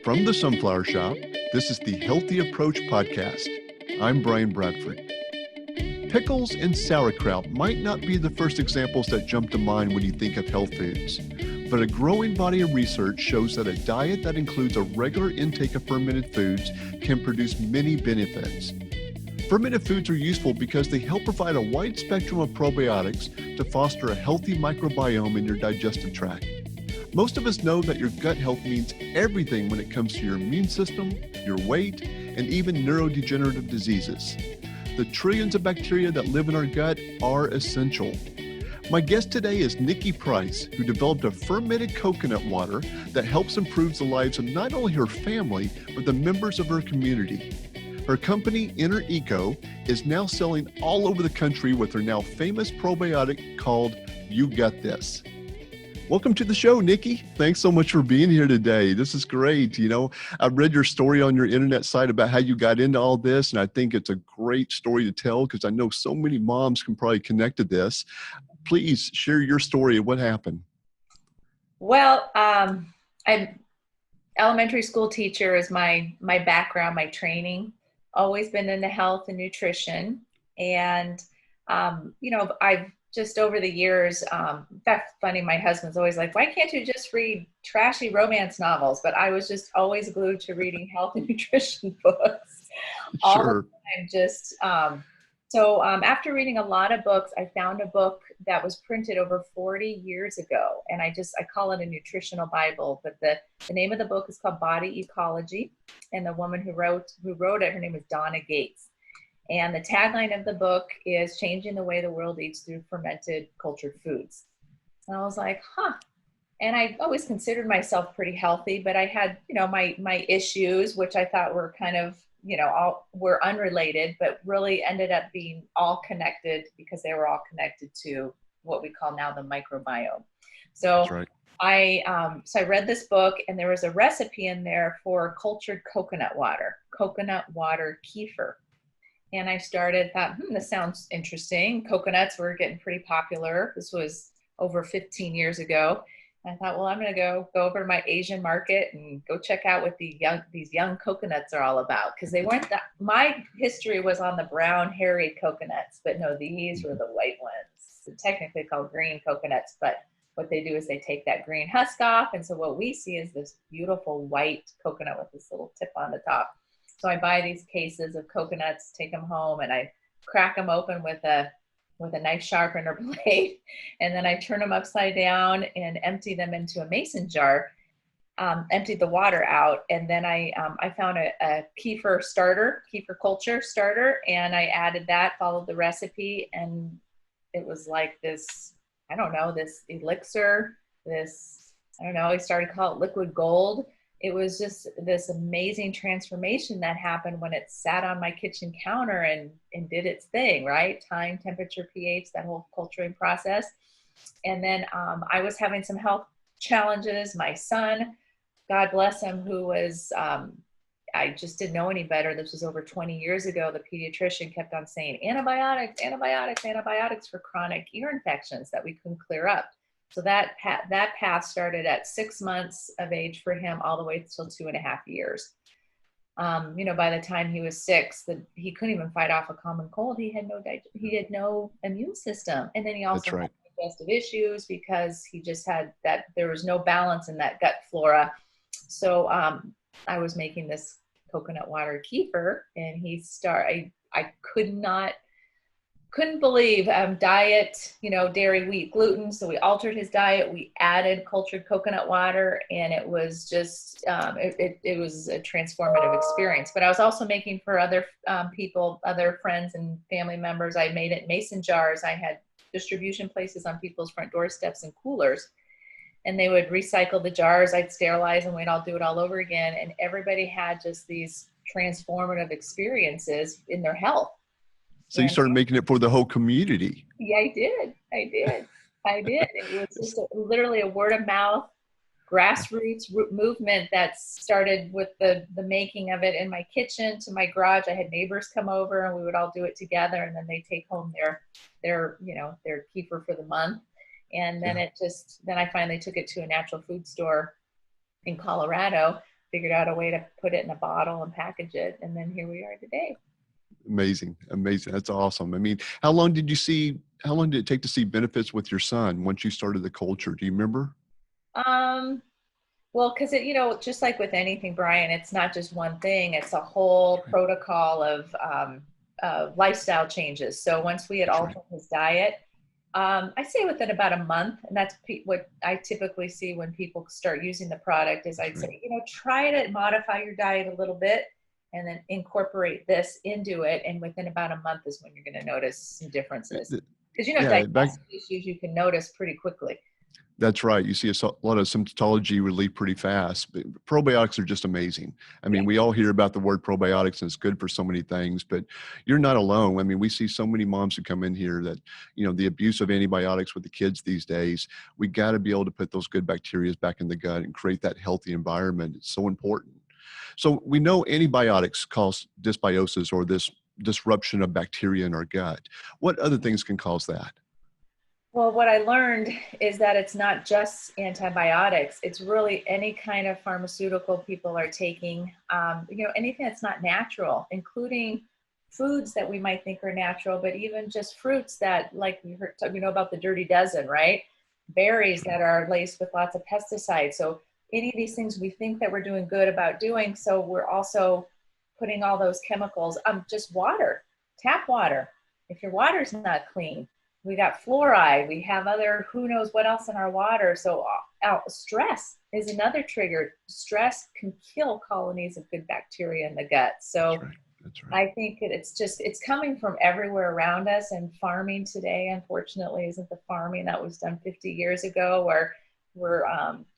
From the Sunflower Shoppe, this is the Healthy Approach Podcast. I'm Bryan Bradford. Pickles and sauerkraut might not be the first examples that jump to mind when you think of health foods, but a growing body of research shows that a diet that includes a regular intake of fermented foods can produce many benefits. Fermented foods are useful because they help provide a wide spectrum of probiotics to foster a healthy microbiome in your digestive tract. Most of us know that your gut health means everything when it comes to your immune system, your weight, and even neurodegenerative diseases. The trillions of bacteria that live in our gut are essential. My guest today is Niki Price, who developed a fermented coconut water that helps improve the lives of not only her family, but the members of her community. Her company, Inner Eco, is now selling all over the country with her now famous probiotic called You Got This. Welcome to the show, Niki. Thanks so much for being here today. This is great. You know, I've read your story on your internet site about how you got into all this, and I think it's a great story to tell because I know so many moms can probably connect to this. Please share your story of what happened. Well, I'm elementary school teacher is my background, my training. Always been into health and nutrition. And, I've just over the years, in fact, funny, my husband's always like, why can't you just read trashy romance novels? But I was just always glued to reading health and nutrition books all the time. Just, after reading a lot of books, I found a book that was printed over 40 years ago. And I call it a nutritional Bible, but the name of the book is called Body Ecology. And the woman who wrote it, her name is Donna Gates. And the tagline of the book is changing the way the world eats through fermented cultured foods. And I was like, And I always considered myself pretty healthy, but I had, my issues, which I thought were kind of, were unrelated, but really ended up being all connected because they were all connected to what we call now the microbiome. So That's right. I read this book, and there was a recipe in there for cultured coconut water kefir. And I thought, this sounds interesting. Coconuts were getting pretty popular. This was over 15 years ago. And I thought, well, I'm going to go over to my Asian market and go check out what these young coconuts are all about. Because they weren't my history was on the brown, hairy coconuts, but no, these were the white ones. They're technically called green coconuts, but what they do is they take that green husk off. And so what we see is this beautiful white coconut with this little tip on the top. So I buy these cases of coconuts, take them home, and I crack them open with a knife sharpener blade, and then I turn them upside down and empty them into a mason jar. Emptied the water out, and then I found a kefir culture starter, and I added that, followed the recipe, and it was like this, this elixir, I started to call it liquid gold. It was just this amazing transformation that happened when it sat on my kitchen counter and did its thing, right? Time, temperature, pH, that whole culturing process. And then I was having some health challenges. My son, God bless him, who was, I just didn't know any better. This was over 20 years ago. The pediatrician kept on saying antibiotics for chronic ear infections that we couldn't clear up. So that path started at 6 months of age for him all the way till 2.5 years. By the time he was 6, he couldn't even fight off a common cold. He had no immune system. And then he also had digestive issues because he just had there was no balance in that gut flora. So I was making this coconut water kefir, and I couldn't believe diet, dairy, wheat, gluten. So we altered his diet. We added cultured coconut water, and it was just, it was a transformative experience. But I was also making for other people, other friends and family members. I made it in mason jars. I had distribution places on people's front doorsteps and coolers, and they would recycle the jars. I'd sterilize them. We'd all do it all over again. And everybody had just these transformative experiences in their health. So you started making it for the whole community. Yeah, I did. It was just literally a word of mouth, grassroots movement that started with the making of it in my kitchen to my garage. I had neighbors come over, and we would all do it together, and then they take home their kefir for the month. And then then I finally took it to a natural food store in Colorado figured out a way to put it in a bottle and package it. And then here we are today. Amazing. Amazing. That's awesome. I mean, how long did it take to see benefits with your son once you started the culture? Do you remember? Well, because just like with anything, Bryan, it's not just one thing. It's a whole protocol of lifestyle changes. So once we had altered his diet, I say within about a month, and that's what I typically see when people start using the product is I'd say, try to modify your diet a little bit and then incorporate this into it. And within about a month is when you're going to notice some differences. Because, digestive issues you can notice pretty quickly. That's right. You see a lot of symptomatology relief pretty fast. But probiotics are just amazing. I mean, we all hear about the word probiotics and it's good for so many things, but you're not alone. I mean, we see so many moms who come in here that, the abuse of antibiotics with the kids these days, we got to be able to put those good bacteria back in the gut and create that healthy environment. It's so important. So we know antibiotics cause dysbiosis or this disruption of bacteria in our gut. What other things can cause that? Well, what I learned is that it's not just antibiotics. It's really any kind of pharmaceutical people are taking, anything that's not natural, including foods that we might think are natural, but even just fruits that, like we heard, about the dirty dozen, right? Berries that are laced with lots of pesticides. So any of these things we think that we're doing good about doing, so we're also putting all those chemicals, just water, tap water. If your water's not clean, we got fluoride, we have other, who knows what else in our water. So stress is another trigger. Stress can kill colonies of good bacteria in the gut. So That's right. I think it's coming from everywhere around us, and farming today, unfortunately, isn't the farming that was done 50 years ago where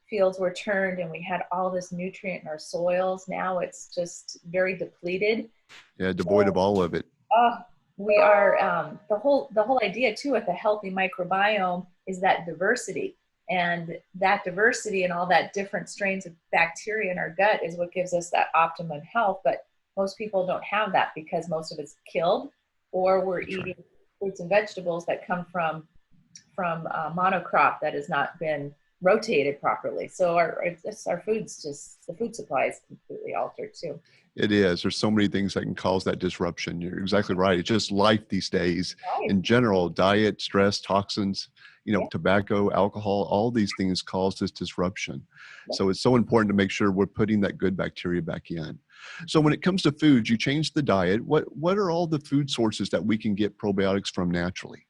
fields were turned and we had all this nutrient in our soils. Now it's just very depleted. Yeah, devoid of all of it. We are the whole idea too with a healthy microbiome is that diversity, and that diversity and all that different strains of bacteria in our gut is what gives us that optimum health. But most people don't have that because most of it's killed, or we're eating fruits and vegetables that come from monocrop that has not been rotated properly. So our foods, just the food supply is completely altered too. It is. There's so many things that can cause that disruption. You're exactly right. It's just life these days in general, diet, stress, toxins, tobacco, alcohol, all these things cause this disruption. So it's so important to make sure we're putting that good bacteria back in. So when it comes to foods, you change the diet. What are all the food sources that we can get probiotics from naturally?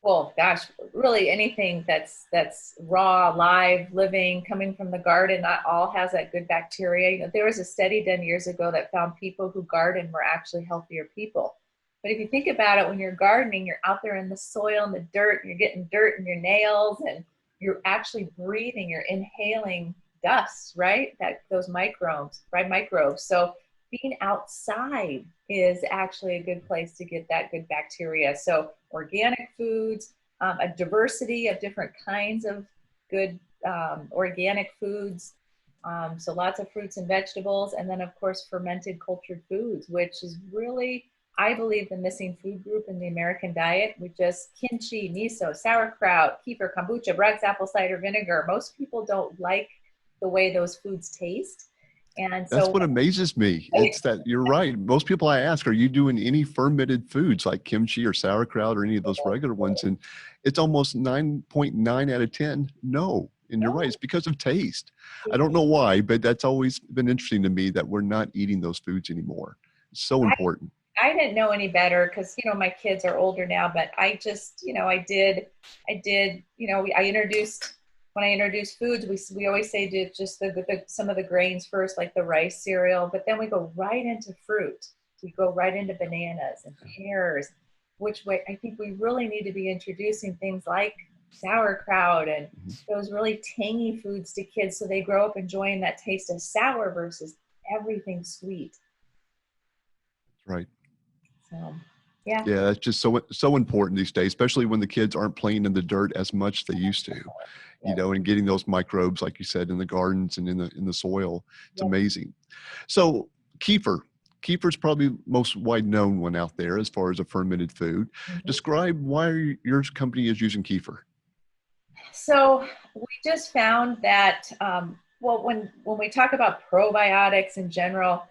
Well, gosh, really anything that's raw, live, living, coming from the garden, not all has that good bacteria. There was a study done years ago that found people who garden were actually healthier people. But if you think about it, when you're gardening, you're out there in the soil and the dirt, and you're getting dirt in your nails, and you're actually breathing, you're inhaling dust, right? Those microbes, right? Microbes. So being outside is actually a good place to get that good bacteria. So organic foods, a diversity of different kinds of good organic foods. So lots of fruits and vegetables. And then of course, fermented cultured foods, which is really, I believe, the missing food group in the American diet. We just kimchi, miso, sauerkraut, kefir, kombucha, Bragg's apple cider vinegar. Most people don't like the way those foods taste. And that's what amazes me. It's that you're right. Most people I ask, are you doing any fermented foods like kimchi or sauerkraut or any of those regular ones? And it's almost 9.9 out of 10. No. And you're right. It's because of taste. I don't know why, but that's always been interesting to me that we're not eating those foods anymore. It's so important. I didn't know any better because, my kids are older now, but I just, I introduced, when I introduce foods, we always say to just some of the grains first, like the rice cereal, but then we go right into fruit. We go right into bananas and pears, which way I think we really need to be introducing things like sauerkraut and those really tangy foods to kids so they grow up enjoying that taste of sour versus everything sweet. That's right. So, yeah, that's just so important these days, especially when the kids aren't playing in the dirt as much as they used to, and getting those microbes, like you said, in the gardens and in the soil. It's amazing. So kefir is probably most wide known one out there as far as a fermented food. Describe why your company is using kefir. So we just found that Well, when we talk about probiotics in general,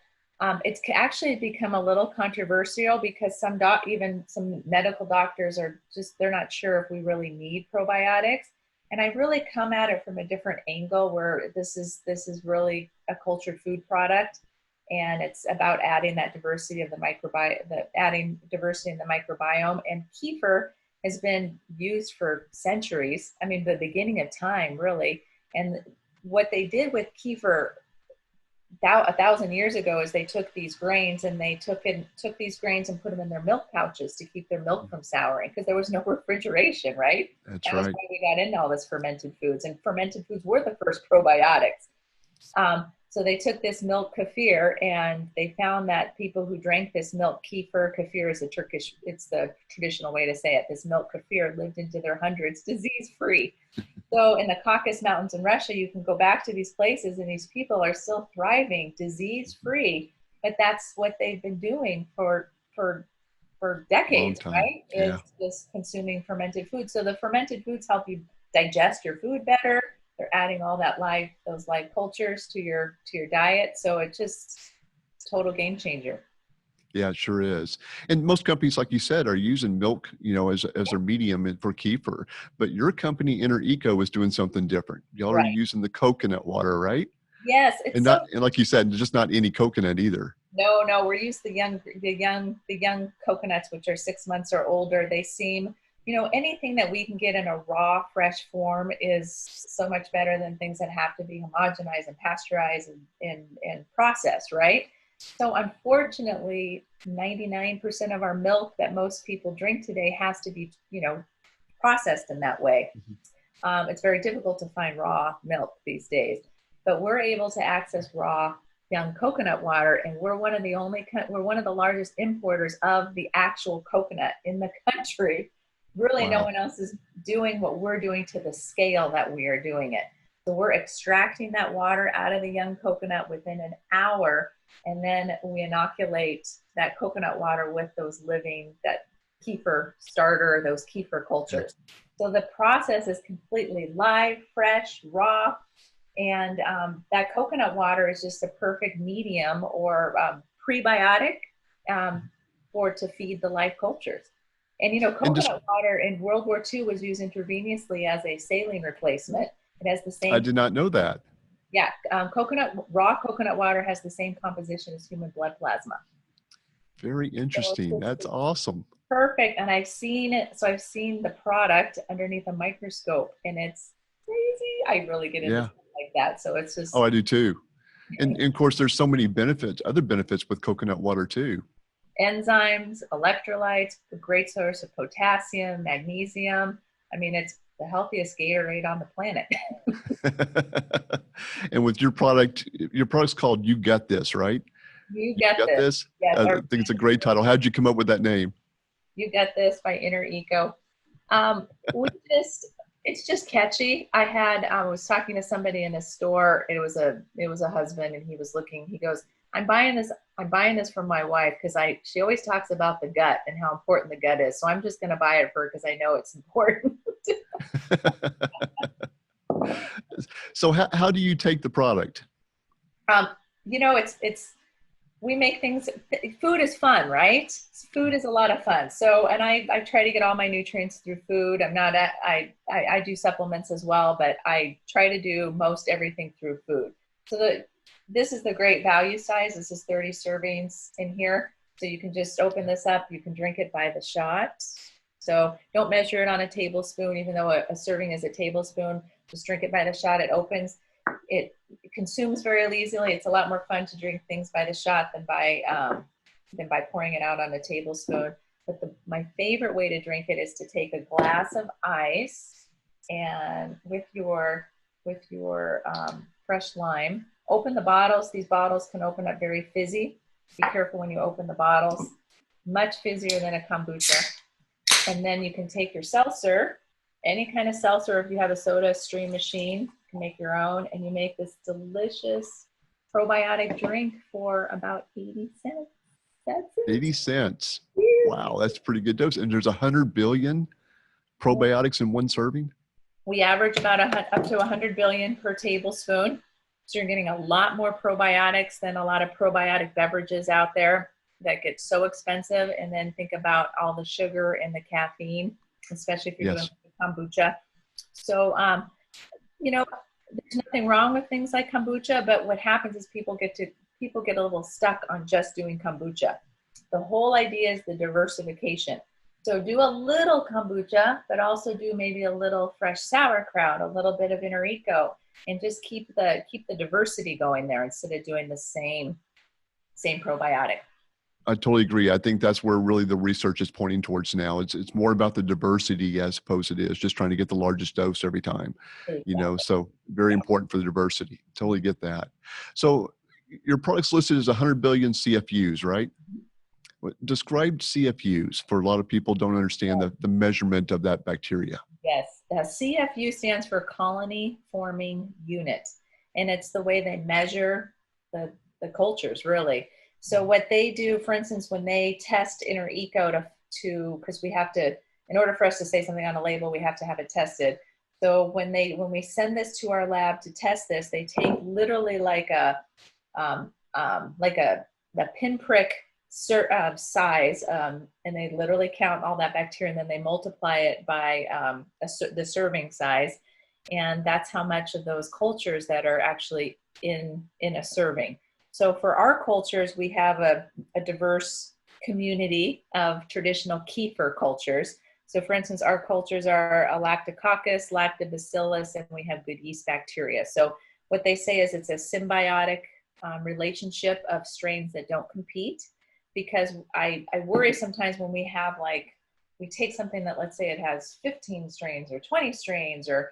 it's actually become a little controversial because even some medical doctors are just, they're not sure if we really need probiotics. And I really come at it from a different angle where this is really a cultured food product, and it's about adding that diversity of the microbiome, adding diversity in the microbiome. And kefir has been used for centuries. I mean, the beginning of time, really. And what they did with kefir 1,000 years ago is they took these grains and they took these grains and put them in their milk pouches to keep their milk from souring, because there was no refrigeration, right? That's That was right. why we got into all this fermented foods, and fermented foods were the first probiotics. So they took this milk kefir, and they found that people who drank this milk, kefir is it's the traditional way to say it. This milk kefir lived into their hundreds disease free. So in the Caucasus Mountains in Russia, you can go back to these places and these people are still thriving disease free. But that's what they've been doing for Long decades, time. right? Yeah. Is just consuming fermented foods. So the fermented foods help you digest your food better. They're adding all those live cultures to your diet. So it's just total game changer. Yeah, it sure is. And most companies, like you said, are using milk, as their medium for kefir. But your company, Inner Eco, is doing something different. Y'all are Right. using the coconut water, right? Yes, And it's so. like you said, just not any coconut either. No, we're used to the young coconuts, which are 6 months or older. They seem, anything that we can get in a raw, fresh form is so much better than things that have to be homogenized and pasteurized and processed, right? So unfortunately, 99% of our milk that most people drink today has to be, processed in that way. It's very difficult to find raw milk these days, but we're able to access raw young coconut water, and we're one of the largest importers of the actual coconut in the country. Really, no Wow. one else is doing what we're doing to the scale that we are doing it. So we're extracting that water out of the young coconut within an hour, and then we inoculate that coconut water with that kefir starter, those kefir cultures. So the process is completely live, fresh, raw, and that coconut water is just a perfect medium or prebiotic to feed the life cultures. And And just, coconut water in World War II was used intravenously as a saline replacement. It has the I same, did not know that. yeah, raw coconut water has the same composition as human blood plasma. Very So interesting. it's That's just awesome. perfect. And I've seen it. So I've seen the product underneath a microscope, and it's crazy. I really get into Yeah. stuff like that. So it's Oh, just I do too. And of course, there's so many other benefits with coconut water too. enzymes, electrolytes, a great source of potassium, magnesium. I mean, it's the healthiest Gatorade on the planet. And with your product's called You Got This, right? You You Get Got This. This? Yes, I think it's a great title. How'd you come up with that name? You Get This by Inner Eco. We just, it's just catchy. I was talking to somebody in a store. It was a husband, and he goes, I'm buying this for my wife because she always talks about the gut and how important the gut is. So I'm just going to buy it for her because I know it's important. So how do you take the product? um, it's we make things. Food is fun, right? Food is a lot of fun. So, and I try to get all my nutrients through food. I do supplements as well, but I try to do most everything through food. So this is the great value size. This is 30 servings in here. So you can just open this up. You can drink it by the shot. So don't measure it on a tablespoon, even though a serving is a tablespoon. Just drink it by the shot. It opens. It consumes very easily. It's a lot more fun to drink things by the shot than by pouring it out on a tablespoon. But my favorite way to drink it is to take a glass of ice and with your fresh lime, open the bottles. These bottles can open up very fizzy. Be careful when you open the bottles. Much fizzier than a kombucha. And then you can take your seltzer, any kind of seltzer. If you have a soda stream machine, you can make your own, and you make this delicious probiotic drink for about 80 cents. That's it. 80 cents. Wow, that's a pretty good dose. And there's 100 billion probiotics in one serving? We average about up to 100 billion per tablespoon. So you're getting a lot more probiotics than a lot of probiotic beverages out there that get so expensive. And then think about all the sugar and the caffeine, especially if you're doing kombucha. So, there's nothing wrong with things like kombucha, but what happens is people get a little stuck on just doing kombucha. The whole idea is the diversification. So do a little kombucha, but also do maybe a little fresh sauerkraut, a little bit of inner eco, and just keep the diversity going there instead of doing the same probiotic. I totally agree. I think that's where really the research is pointing towards now. It's more about the diversity as opposed to it is just trying to get the largest dose every time, Exactly. so very important for the diversity. Totally get that. So your product's listed as 100 billion CFUs, right? Describe CFUs for a lot of people don't understand the measurement of that bacteria. Yes, CFU stands for colony forming unit, and it's the way they measure the cultures really. So what they do, for instance, when they test inner eco to because we have to, in order for us to say something on a label, we have to have it tested. So when we send this to our lab to test this, they take literally like a pinprick size, and they literally count all that bacteria, and then they multiply it by the serving size, and that's how much of those cultures that are actually in a serving. So for our cultures, we have a diverse community of traditional Kefir cultures. So for instance, our cultures are a Lactococcus, Lactobacillus, and we have good yeast bacteria. So what they say is it's a symbiotic relationship of strains that don't compete, because I worry sometimes when we we take something that, let's say it has 15 strains or 20 strains, or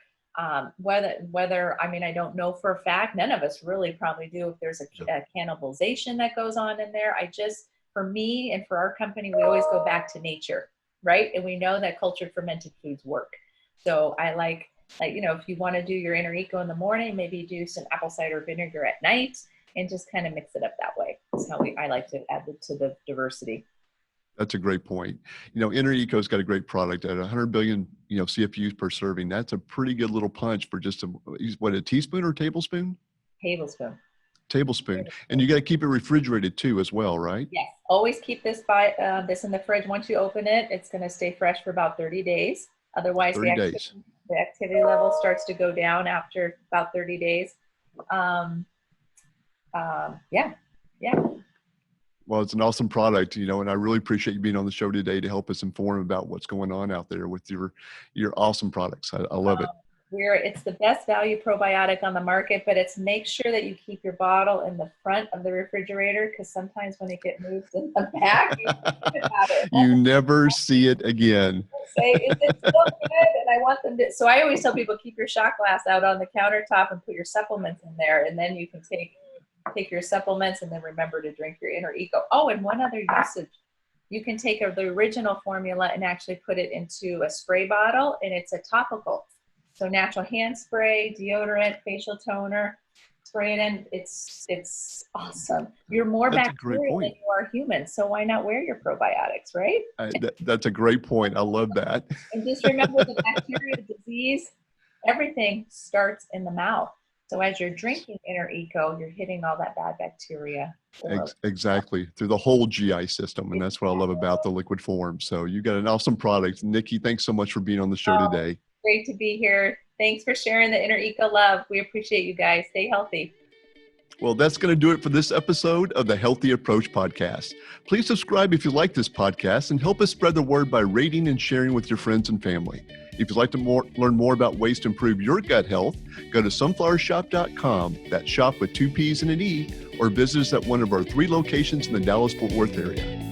whether I don't know for a fact, none of us really probably do, if there's a cannibalization that goes on in there. For me and for our company, we always go back to nature, right? And we know that cultured fermented foods work. So I like, if you want to do your inner eco in the morning, maybe do some apple cider vinegar at night and just kind of mix it up that way. That's how I like to add it to the diversity. That's a great point. Inner Eco's got a great product at 100 billion, CFUs per serving. That's a pretty good little punch for just a teaspoon or tablespoon? Tablespoon. And you got to keep it refrigerated too as well, right? Yes. Always keep this in the fridge. Once you open it, it's going to stay fresh for about 30 days. Otherwise, the activity level starts to go down after about 30 days. Yeah. Well, it's an awesome product, and I really appreciate you being on the show today to help us inform about what's going on out there with your awesome products. I love it. It's the best value probiotic on the market, but make sure that you keep your bottle in the front of the refrigerator, because sometimes when it gets moved in the back, you forget about it. You never see it again. Say, is it still good? And I want them to. So I always tell people, keep your shot glass out on the countertop and put your supplements in there, and then you can take your supplements and then remember to drink your inner eco. Oh, and one other usage. You can take the original formula and actually put it into a spray bottle, and it's a topical. So natural hand spray, deodorant, facial toner, spray it in. It's awesome. You're more bacterial than you are human, so why not wear your probiotics, right? That's a great point. I love that. And just remember, the bacteria, disease, everything starts in the mouth. So as you're drinking inner eco, you're hitting all that bad bacteria. Exactly. Through the whole GI system. And that's what I love about the liquid form. So you got an awesome product. Niki, thanks so much for being on the show today. Great to be here. Thanks for sharing the inner eco love. We appreciate you guys. Stay healthy. Well, that's going to do it for this episode of the Healthy Approach Podcast. Please subscribe if you like this podcast and help us spread the word by rating and sharing with your friends and family. If you'd like to learn more about ways to improve your gut health, go to sunflowershoppe.com, that's shop with 2 P's and an E, or visit us at one of our 3 locations in the Dallas-Fort Worth area.